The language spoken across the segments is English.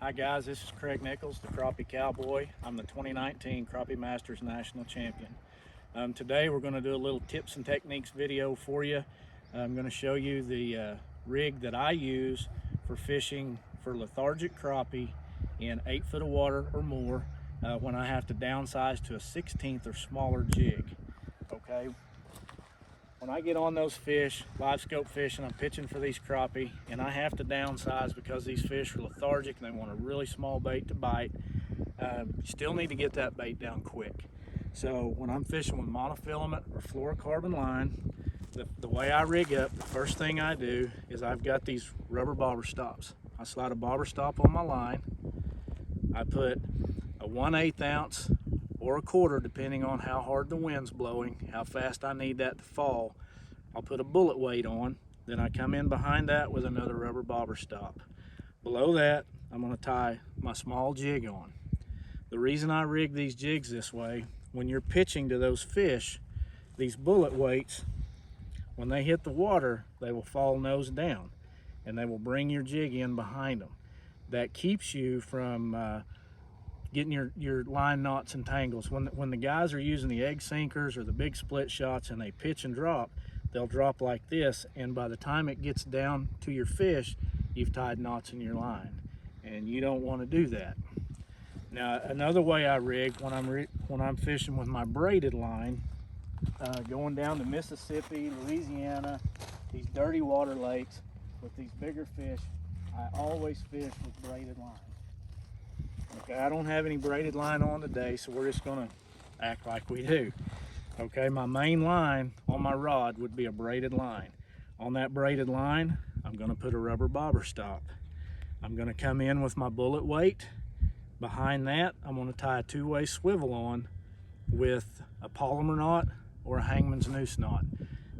Hi guys, this is Craig Nichols, the Crappie Cowboy. I'm the 2019 Crappie Masters National Champion. Today we're going to do a little tips and techniques video for you. I'm going to show you the rig that I use for fishing for lethargic crappie in 8 foot of water or more when I have to downsize to a 16th or smaller jig. Okay. When I get on those fish, live scope fishing, I'm pitching for these crappie and I have to downsize because these fish are lethargic and they want a really small bait to bite. You still need to get that bait down quick. So when I'm fishing with monofilament or fluorocarbon line, the way I rig up, the first thing I do is I've got these rubber bobber stops. I slide a bobber stop on my line. I put a 1/8 ounce or a quarter, depending on how hard the wind's blowing, how fast I need that to fall. I'll put a bullet weight on, then I come in behind that with another rubber bobber stop. Below that, I'm going to tie my small jig on. The reason I rig these jigs this way, when you're pitching to those fish, these bullet weights, when they hit the water, they will fall nose down and they will bring your jig in behind them. That keeps you from getting your line knots and tangles. When the guys are using the egg sinkers or the big split shots and they pitch and drop, they'll drop like this, and by the time it gets down to your fish, you've tied knots in your line, and you don't want to do that. Now, another way I rig when I'm fishing with my braided line, going down to Mississippi, Louisiana, these dirty water lakes with these bigger fish, I always fish with braided line. Okay, I don't have any braided line on today, so we're just gonna act like we do. Okay, my main line on my rod would be a braided line. On that braided line, I'm gonna put a rubber bobber stop. I'm gonna come in with my bullet weight. Behind that, I'm gonna tie a 2-way swivel on with a polymer knot or a hangman's noose knot.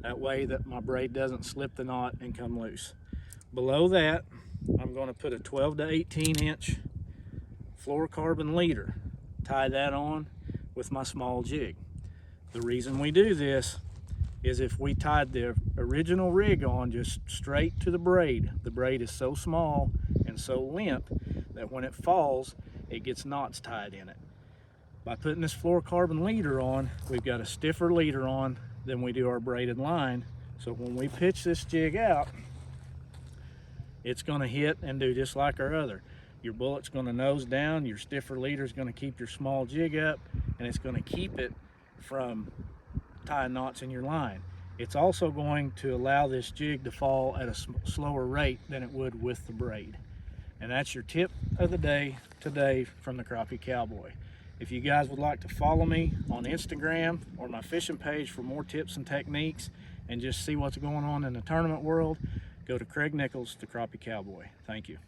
That way that my braid doesn't slip the knot and come loose. Below that, I'm gonna put a 12 to 18 inch fluorocarbon leader, tie that on with my small jig. The reason we do this is if we tied the original rig on just straight to the braid is so small and so limp that when it falls, it gets knots tied in it. By putting this fluorocarbon leader on, we've got a stiffer leader on than we do our braided line. So when we pitch this jig out, it's gonna hit and do just like our other. Your bullet's going to nose down, your stiffer leader is going to keep your small jig up, and it's going to keep it from tying knots in your line. It's also going to allow this jig to fall at a slower rate than it would with the braid. And that's your tip of the day today from the Crappie Cowboy. If you guys would like to follow me on Instagram or my fishing page for more tips and techniques and just see what's going on in the tournament world, go to Craig Nichols, the Crappie Cowboy. Thank you.